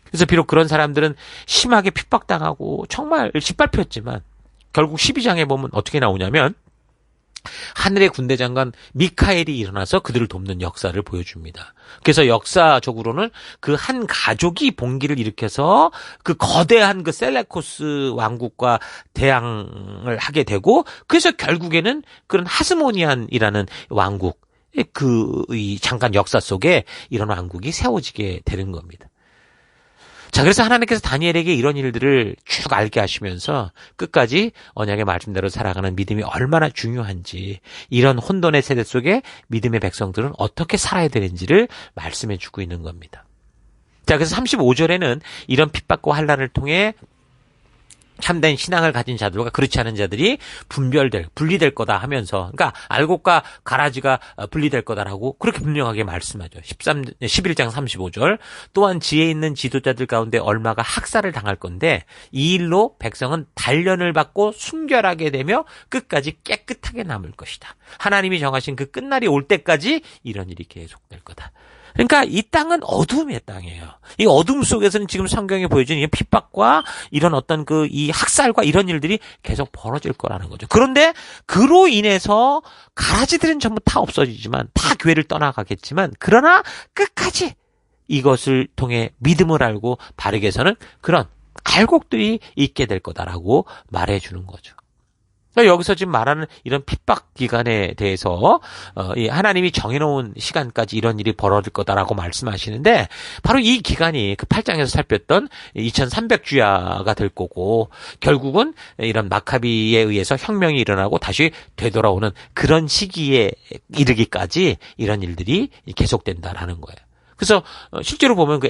그래서 비록 그런 사람들은 심하게 핍박당하고 정말 짓밟혔지만 결국 12장에 보면 어떻게 나오냐면 하늘의 군대 장관 미카엘이 일어나서 그들을 돕는 역사를 보여줍니다. 그래서 역사적으로는 그 한 가족이 봉기를 일으켜서 그 거대한 그 셀레코스 왕국과 대항을 하게 되고 그래서 결국에는 그런 하스모니안이라는 왕국 이 잠깐 역사 속에 이런 왕국이 세워지게 되는 겁니다. 자, 그래서 하나님께서 다니엘에게 이런 일들을 쭉 알게 하시면서 끝까지 언약의 말씀대로 살아가는 믿음이 얼마나 중요한지 이런 혼돈의 세대 속에 믿음의 백성들은 어떻게 살아야 되는지를 말씀해 주고 있는 겁니다. 자, 그래서 35절에는 이런 핍박과 환난을 통해 참된 신앙을 가진 자들과 그렇지 않은 자들이 분리될 거다 하면서, 그러니까 알곡과 가라지가 분리될 거다라고 그렇게 분명하게 말씀하죠. 11장 35절. 또한 지혜 있는 지도자들 가운데 얼마가 학살을 당할 건데 이 일로 백성은 단련을 받고 순결하게 되며 끝까지 깨끗하게 남을 것이다. 하나님이 정하신 그 끝날이 올 때까지 이런 일이 계속될 거다. 그러니까 이 땅은 어둠의 땅이에요. 이 어둠 속에서는 지금 성경에 보여주는 이 핍박과 이런 어떤 이 학살과 이런 일들이 계속 벌어질 거라는 거죠. 그런데 그로 인해서 가라지들은 전부 다 없어지지만 다 교회를 떠나가겠지만 그러나 끝까지 이것을 통해 믿음을 알고 바르게 서는 그런 알곡들이 있게 될 거다라고 말해주는 거죠. 그러니까 여기서 지금 말하는 이런 핍박 기간에 대해서 이 하나님이 정해놓은 시간까지 이런 일이 벌어질 거다라고 말씀하시는데 바로 이 기간이 그 8장에서 살폈던 2300주야가 될 거고 결국은 이런 마카비에 의해서 혁명이 일어나고 다시 되돌아오는 그런 시기에 이르기까지 이런 일들이 계속된다라는 거예요. 그래서 실제로 보면 그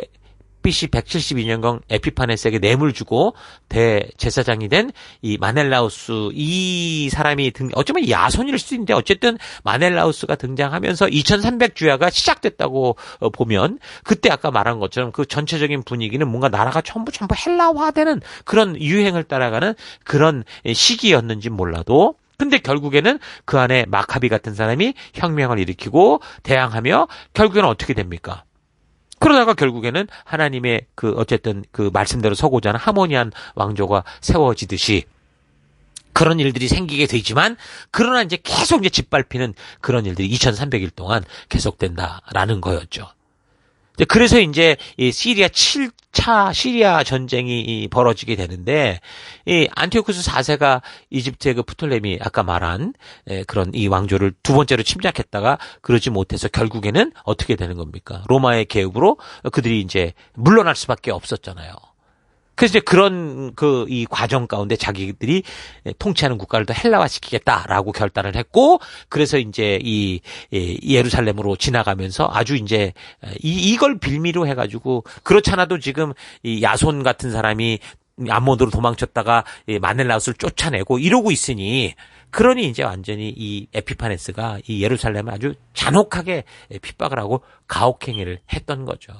BC 172년경 에피파네스에게 뇌물 주고 대제사장이 된 이 마넬라우스 이 사람이 어쩌면 야손일 수도 있는데 어쨌든 마넬라우스가 등장하면서 2300주야가 시작됐다고 보면 그때 아까 말한 것처럼 그 전체적인 분위기는 뭔가 나라가 전부 헬라화되는 그런 유행을 따라가는 그런 시기였는지 몰라도 근데 결국에는 그 안에 마카비 같은 사람이 혁명을 일으키고 대항하며 결국에는 어떻게 됩니까? 그러다가 결국에는 하나님의 어쨌든 그 말씀대로 서고자 하는 하모니한 왕조가 세워지듯이 그런 일들이 생기게 되지만 그러나 이제 계속 이제 짓밟히는 그런 일들이 2300일 동안 계속된다라는 거였죠. 그래서 이제 이 시리아 7차 시리아 전쟁이 벌어지게 되는데 이 안티오쿠스 4세가 이집트의 그 프톨레미 아까 말한 그런 이 왕조를 두 번째로 침략했다가 그러지 못해서 결국에는 어떻게 되는 겁니까? 로마의 개입으로 그들이 이제 물러날 수밖에 없었잖아요. 그래서 이제 그런 이 과정 가운데 자기들이 통치하는 국가를 더 헬라화시키겠다라고 결단을 했고, 그래서 이제 이 예루살렘으로 지나가면서 아주 이제 이걸 빌미로 해가지고 그렇잖아도 지금 이 야손 같은 사람이 암몬으로 도망쳤다가 마넬라우스를 쫓아내고 이러고 있으니 그러니 이제 완전히 이 에피파네스가 이 예루살렘을 아주 잔혹하게 핍박을 하고 가혹행위를 했던 거죠.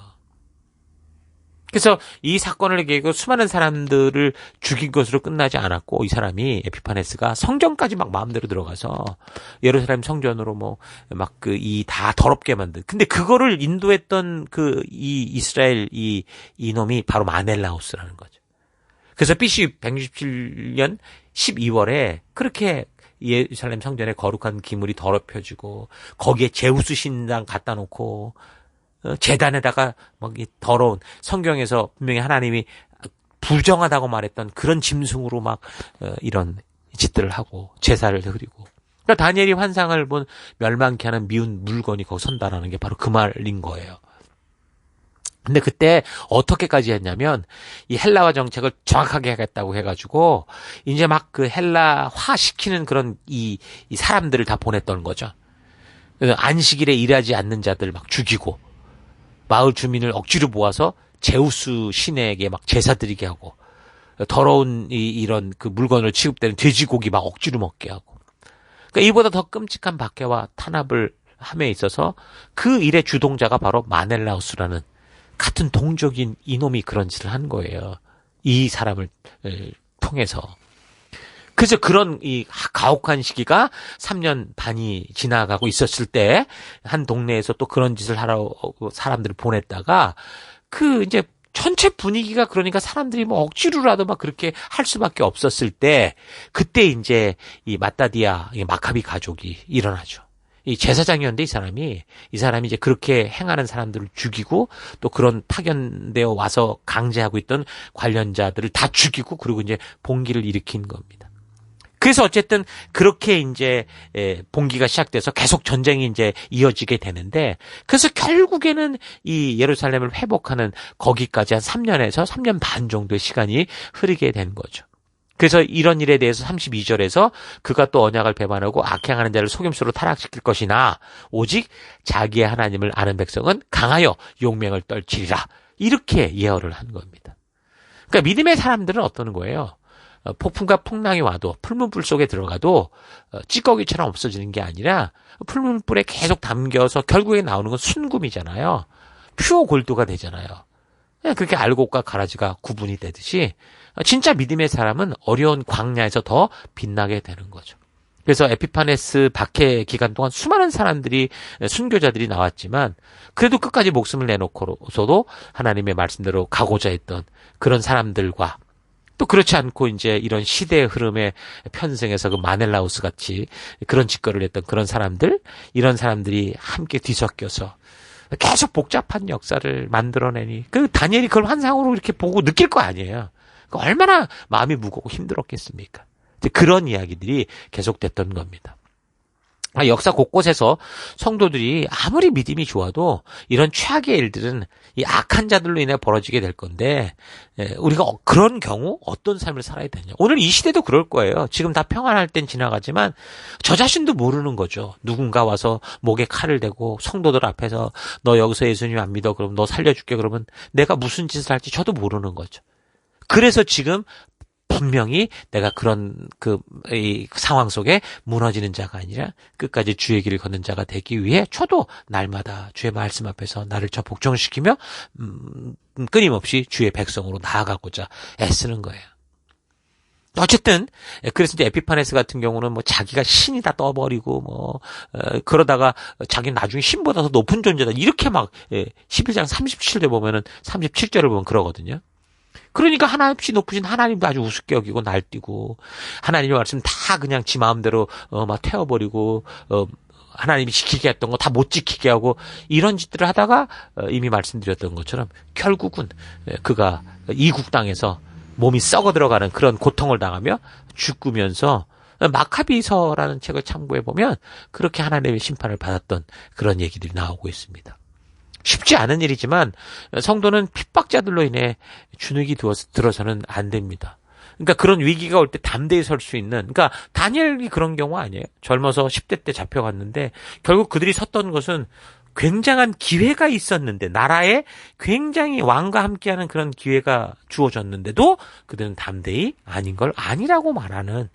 그래서 이 사건을 계기로 수많은 사람들을 죽인 것으로 끝나지 않았고 이 사람이 에피파네스가 성전까지 막 마음대로 들어가서 예루살렘 성전으로 다 더럽게 만든. 근데 그거를 인도했던 이 이스라엘 이놈이 바로 마넬라우스라는 거죠. 그래서 BC 167년 12월에 그렇게 예루살렘 성전에 거룩한 기물이 더럽혀지고 거기에 제우스 신당 갖다 놓고 제단에다가 이 더러운 성경에서 분명히 하나님이 부정하다고 말했던 그런 짐승으로 이런 짓들을 하고 제사를 드리고 그러니까 다니엘이 환상을 본 멸망케 하는 미운 물건이 거기 선다라는 게 바로 그 말인 거예요. 근데 그때 어떻게까지 했냐면 이 헬라화 정책을 정확하게 하겠다고 해가지고 이제 그 헬라화 시키는 그런 이 사람들을 다 보냈던 거죠. 안식일에 일하지 않는 자들 죽이고 마을 주민을 억지로 모아서 제우스 신에게 제사 드리게 하고 더러운 이런 그 물건을 취급되는 돼지고기 억지로 먹게 하고 그러니까 이보다 더 끔찍한 박해와 탄압을 함에 있어서 그 일의 주동자가 바로 마넬라우스라는 같은 동족인 이놈이 그런 짓을 한 거예요. 이 사람을 통해서. 그래서 그런 이 가혹한 시기가 3년 반이 지나가고 있었을 때 한 동네에서 또 그런 짓을 하러 사람들을 보냈다가 이제 전체 분위기가 그러니까 사람들이 억지로라도 그렇게 할 수밖에 없었을 때 그때 이제 이 마따디아 마카비 가족이 일어나죠. 이 제사장이었는데 이 사람이 이제 그렇게 행하는 사람들을 죽이고 또 그런 파견되어 와서 강제하고 있던 관련자들을 다 죽이고 그리고 이제 봉기를 일으킨 겁니다. 그래서 어쨌든 그렇게 이제 봉기가 시작돼서 계속 전쟁이 이제 이어지게 되는데 그래서 결국에는 이 예루살렘을 회복하는 거기까지 한 3년에서 3년 반 정도의 시간이 흐르게 된 거죠. 그래서 이런 일에 대해서 32절에서 그가 또 언약을 배반하고 악행하는 자를 속임수로 타락시킬 것이나 오직 자기의 하나님을 아는 백성은 강하여 용맹을 떨치리라. 이렇게 예언을 한 겁니다. 그러니까 믿음의 사람들은 어떠는 거예요? 폭풍과 풍랑이 와도 풀문불 속에 들어가도 찌꺼기처럼 없어지는 게 아니라 풀문불에 계속 담겨서 결국에 나오는 건 순금이잖아요. 퓨어 골드가 되잖아요. 그렇게 알곡과 가라지가 구분이 되듯이 진짜 믿음의 사람은 어려운 광야에서 더 빛나게 되는 거죠. 그래서 에피파네스 박해 기간 동안 수많은 사람들이 순교자들이 나왔지만 그래도 끝까지 목숨을 내놓고서도 하나님의 말씀대로 가고자 했던 그런 사람들과 또 그렇지 않고 이제 이런 시대의 흐름에 편승해서 그 마넬라우스 같이 그런 짓거리를 했던 그런 사람들, 이런 사람들이 함께 뒤섞여서 계속 복잡한 역사를 만들어내니 그 다니엘이 그걸 환상으로 이렇게 보고 느낄 거 아니에요. 얼마나 마음이 무겁고 힘들었겠습니까? 그런 이야기들이 계속됐던 겁니다. 역사 곳곳에서 성도들이 아무리 믿음이 좋아도 이런 최악의 일들은 이 악한 자들로 인해 벌어지게 될 건데, 우리가 그런 경우 어떤 삶을 살아야 되냐. 오늘 이 시대도 그럴 거예요. 지금 다 평안할 땐 지나가지만 저 자신도 모르는 거죠. 누군가 와서 목에 칼을 대고 성도들 앞에서 너 여기서 예수님 안 믿어. 그럼 너 살려줄게. 그러면 내가 무슨 짓을 할지 저도 모르는 거죠. 그래서 지금 분명히 내가 그런 이 상황 속에 무너지는 자가 아니라 끝까지 주의 길을 걷는 자가 되기 위해 저도 날마다 주의 말씀 앞에서 나를 저 복종시키며 끊임없이 주의 백성으로 나아가고자 애쓰는 거예요. 어쨌든 그래서 이제 에피파네스 같은 경우는 뭐 자기가 신이다 떠버리고 그러다가 자기는 나중에 신보다 더 높은 존재다 이렇게 막 11장 37절 보면은 37절을 보면 그러거든요. 그러니까 하나없이 높으신 하나님도 아주 우습게 여기고 날뛰고 하나님의 말씀 다 그냥 지 마음대로 막 태워버리고 하나님이 지키게 했던 거 다 못 지키게 하고 이런 짓들을 하다가 이미 말씀드렸던 것처럼 결국은 그가 이국 땅에서 몸이 썩어 들어가는 그런 고통을 당하며 죽으면서 마카비서라는 책을 참고해 보면 그렇게 하나님의 심판을 받았던 그런 얘기들이 나오고 있습니다. 쉽지 않은 일이지만 성도는 핍박자들로 인해 주눅이 들어서는 안 됩니다. 그러니까 그런 위기가 올 때 담대히 설 수 있는, 그러니까 다니엘이 그런 경우 아니에요. 젊어서 10대 때 잡혀갔는데 결국 그들이 섰던 것은 굉장한 기회가 있었는데, 나라에 굉장히 왕과 함께하는 그런 기회가 주어졌는데도 그들은 담대히 아닌 걸 아니라고 말하는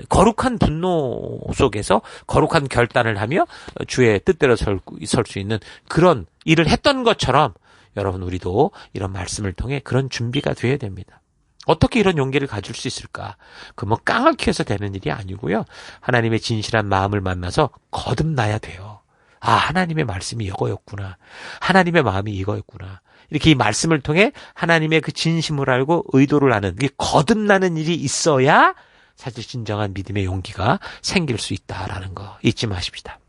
거룩한 분노 속에서 거룩한 결단을 하며 주의 뜻대로 설 수 있는 그런 일을 했던 것처럼 여러분 우리도 이런 말씀을 통해 그런 준비가 되어야 됩니다. 어떻게 이런 용기를 가질 수 있을까? 그 뭐 깡을 키워서 되는 일이 아니고요. 하나님의 진실한 마음을 만나서 거듭나야 돼요. 아, 하나님의 말씀이 이거였구나. 하나님의 마음이 이거였구나. 이렇게 이 말씀을 통해 하나님의 그 진심을 알고 의도를 아는 이 거듭나는 일이 있어야 사실 진정한 믿음의 용기가 생길 수 있다라는 거 잊지 마십시다.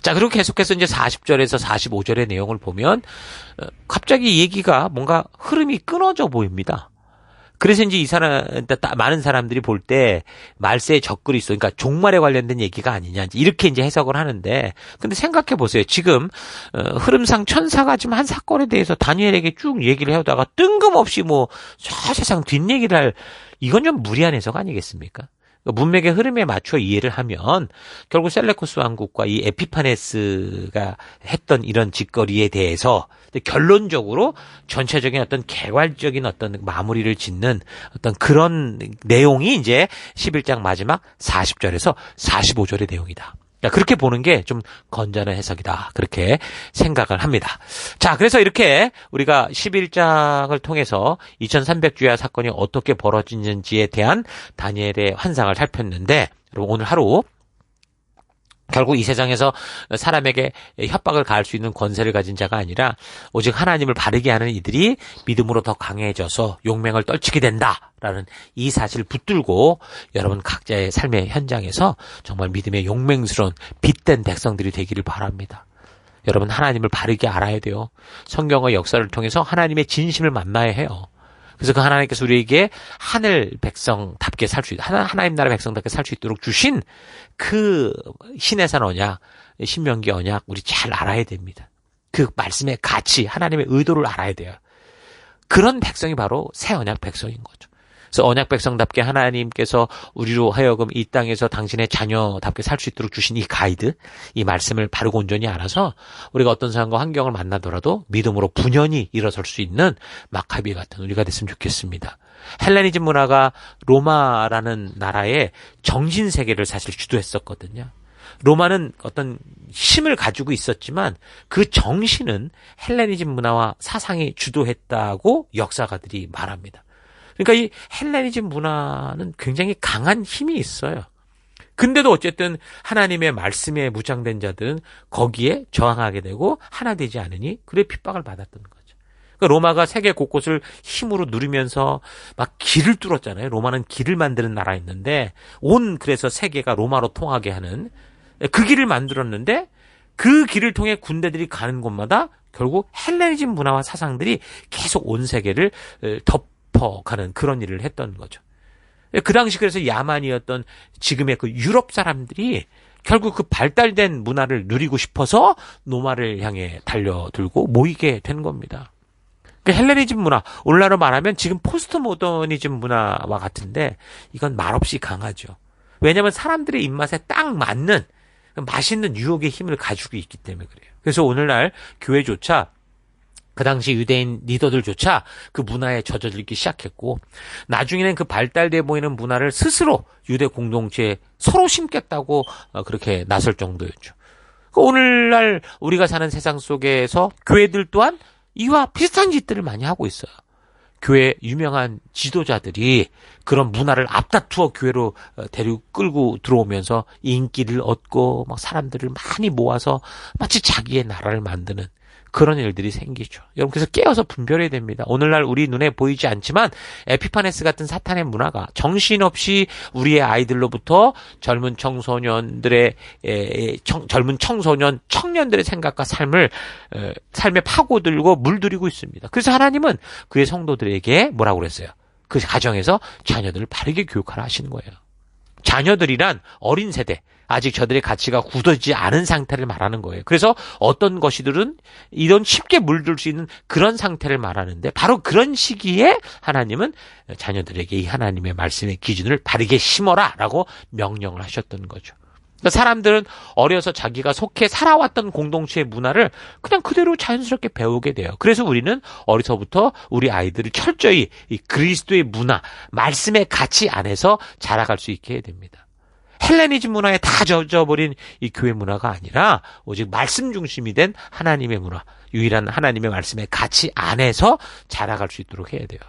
자, 그리고 계속해서 이제 40절에서 45절의 내용을 보면 갑자기 얘기가 뭔가 흐름이 끊어져 보입니다. 그래서 이제 많은 사람들이 볼 때 말세에 적글이 있어. 그러니까 종말에 관련된 얘기가 아니냐. 이렇게 이제 해석을 하는데, 근데 생각해 보세요. 지금, 흐름상 천사가 지금 한 사건에 대해서 다니엘에게 쭉 얘기를 해오다가 뜬금없이 저 세상 뒷얘기를 이건 좀 무리한 해석 아니겠습니까? 문맥의 흐름에 맞춰 이해를 하면 결국 셀레쿠스 왕국과 이 에피파네스가 했던 이런 짓거리에 대해서 결론적으로 전체적인 어떤 개괄적인 어떤 마무리를 짓는 어떤 그런 내용이 이제 11장 마지막 40절에서 45절의 내용이다. 그렇게 보는 게 좀 건전한 해석이다. 그렇게 생각을 합니다. 자, 그래서 이렇게 우리가 11장을 통해서 2300주야 사건이 어떻게 벌어지는지에 대한 다니엘의 환상을 살폈는데, 여러분 오늘 하루 결국 이 세상에서 사람에게 협박을 가할 수 있는 권세를 가진 자가 아니라 오직 하나님을 바르게 하는 이들이 믿음으로 더 강해져서 용맹을 떨치게 된다라는 이 사실을 붙들고 여러분 각자의 삶의 현장에서 정말 믿음의 용맹스러운 빛된 백성들이 되기를 바랍니다. 여러분 하나님을 바르게 알아야 돼요. 성경의 역사를 통해서 하나님의 진심을 만나야 해요. 그래서 그 하나님께서 우리에게 하늘 백성답게 살 수 하나님 나라 백성답게 살 수 있도록 주신 그 신의 산 언약, 신명기 언약 우리 잘 알아야 됩니다. 그 말씀의 가치, 하나님의 의도를 알아야 돼요. 그런 백성이 바로 새 언약 백성인 거죠. 그래서 언약 백성답게 하나님께서 우리로 하여금 이 땅에서 당신의 자녀답게 살 수 있도록 주신 이 가이드, 이 말씀을 바르고 온전히 알아서 우리가 어떤 상황과 환경을 만나더라도 믿음으로 분연히 일어설 수 있는 마카비 같은 우리가 됐으면 좋겠습니다. 헬레니즘 문화가 로마라는 나라의 정신세계를 사실 주도했었거든요. 로마는 어떤 힘을 가지고 있었지만 그 정신은 헬레니즘 문화와 사상이 주도했다고 역사가들이 말합니다. 그러니까 이 헬레니즘 문화는 굉장히 강한 힘이 있어요. 근데도 어쨌든 하나님의 말씀에 무장된 자들은 거기에 저항하게 되고 하나 되지 않으니 그래 핍박을 받았던 거죠. 그러니까 로마가 세계 곳곳을 힘으로 누리면서 막 길을 뚫었잖아요. 로마는 길을 만드는 나라였는데 그래서 세계가 로마로 통하게 하는 그 길을 만들었는데 그 길을 통해 군대들이 가는 곳마다 결국 헬레니즘 문화와 사상들이 계속 온 세계를 덮어가는 그런 일을 했던 거죠. 그 당시 그래서 야만이었던 지금의 그 유럽 사람들이 결국 그 발달된 문화를 누리고 싶어서 노마를 향해 달려들고 모이게 된 겁니다. 그 헬레니즘 문화, 오늘날로 말하면 지금 포스트 모더니즘 문화와 같은데 이건 말없이 강하죠. 왜냐하면 사람들의 입맛에 딱 맞는 맛있는 유혹의 힘을 가지고 있기 때문에 그래요. 그래서 오늘날 교회조차 그 당시 유대인 리더들조차 그 문화에 젖어들기 시작했고 나중에는 그 발달돼 보이는 문화를 스스로 유대 공동체에 서로 심겠다고 그렇게 나설 정도였죠. 오늘날 우리가 사는 세상 속에서 교회들 또한 이와 비슷한 짓들을 많이 하고 있어요. 교회 유명한 지도자들이 그런 문화를 앞다투어 교회로 데리고 끌고 들어오면서 인기를 얻고 막 사람들을 많이 모아서 마치 자기의 나라를 만드는 그런 일들이 생기죠. 여러분 그래서 깨어서 분별해야 됩니다. 오늘날 우리 눈에 보이지 않지만 에피파네스 같은 사탄의 문화가 정신없이 우리의 아이들로부터 젊은 청소년, 청년들의 생각과 삶에 파고들고 물들이고 있습니다. 그래서 하나님은 그의 성도들에게 뭐라고 그랬어요? 그 가정에서 자녀들을 바르게 교육하라 하시는 거예요. 자녀들이란 어린 세대, 아직 저들의 가치가 굳어지지 않은 상태를 말하는 거예요. 그래서 어떤 것이들은 이런 쉽게 물들 수 있는 그런 상태를 말하는데 바로 그런 시기에 하나님은 자녀들에게 이 하나님의 말씀의 기준을 바르게 심어라 라고 명령을 하셨던 거죠. 그러니까 사람들은 어려서 자기가 속해 살아왔던 공동체의 문화를 그냥 그대로 자연스럽게 배우게 돼요. 그래서 우리는 어려서부터 우리 아이들을 철저히 이 그리스도의 문화, 말씀의 가치 안에서 자라갈 수 있게 해야 됩니다. 헬레니즘 문화에 다 젖어버린 이 교회 문화가 아니라 오직 말씀 중심이 된 하나님의 문화, 유일한 하나님의 말씀의 가치 안에서 자라갈 수 있도록 해야 돼요.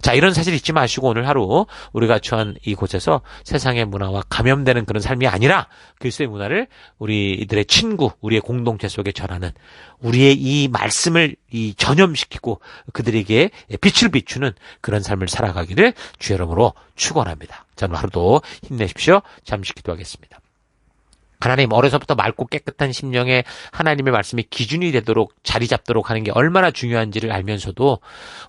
자, 이런 사실 잊지 마시고 오늘 하루 우리가 처한 이곳에서 세상의 문화와 감염되는 그런 삶이 아니라 그리스도의 문화를 우리들의 친구, 우리의 공동체 속에 전하는 우리의 이 말씀을 전염시키고 그들에게 빛을 비추는 그런 삶을 살아가기를 주 여러분으로 축원합니다. 저는 하루도 힘내십시오. 잠시 기도하겠습니다. 하나님, 어려서부터 맑고 깨끗한 심령에 하나님의 말씀이 기준이 되도록 자리 잡도록 하는 게 얼마나 중요한지를 알면서도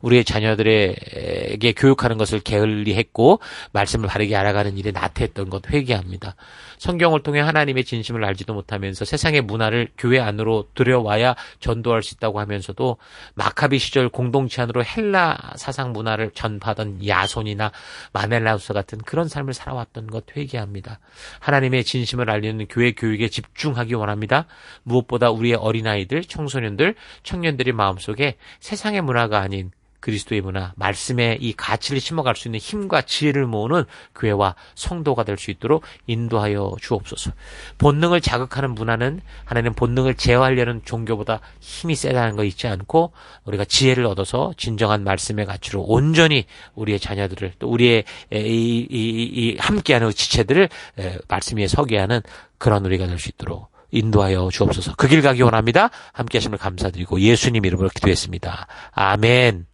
우리의 자녀들에게 교육하는 것을 게을리했고 말씀을 바르게 알아가는 일에 나태했던 것 회개합니다. 성경을 통해 하나님의 진심을 알지도 못하면서 세상의 문화를 교회 안으로 들여와야 전도할 수 있다고 하면서도 마카비 시절 공동체 안으로 헬라 사상 문화를 전파하던 야손이나 마넬라우스 같은 그런 삶을 살아왔던 것 회개합니다. 하나님의 진심을 알리는 교회 교육에 집중하기 원합니다. 무엇보다 우리의 어린아이들, 청소년들, 청년들의 마음속에 세상의 문화가 아닌 그리스도의 문화, 말씀의 이 가치를 심어갈 수 있는 힘과 지혜를 모으는 교회와 성도가 될 수 있도록 인도하여 주옵소서. 본능을 자극하는 문화는 하나님 본능을 제어하려는 종교보다 힘이 세다는 거 잊지 않고 우리가 지혜를 얻어서 진정한 말씀의 가치로 온전히 우리의 자녀들을 또 우리의 함께하는 지체들을 말씀 위에 서게 하는 그런 우리가 될 수 있도록 인도하여 주옵소서. 그 길 가기 원합니다. 함께 하심을 감사드리고 예수님 이름으로 기도했습니다. 아멘.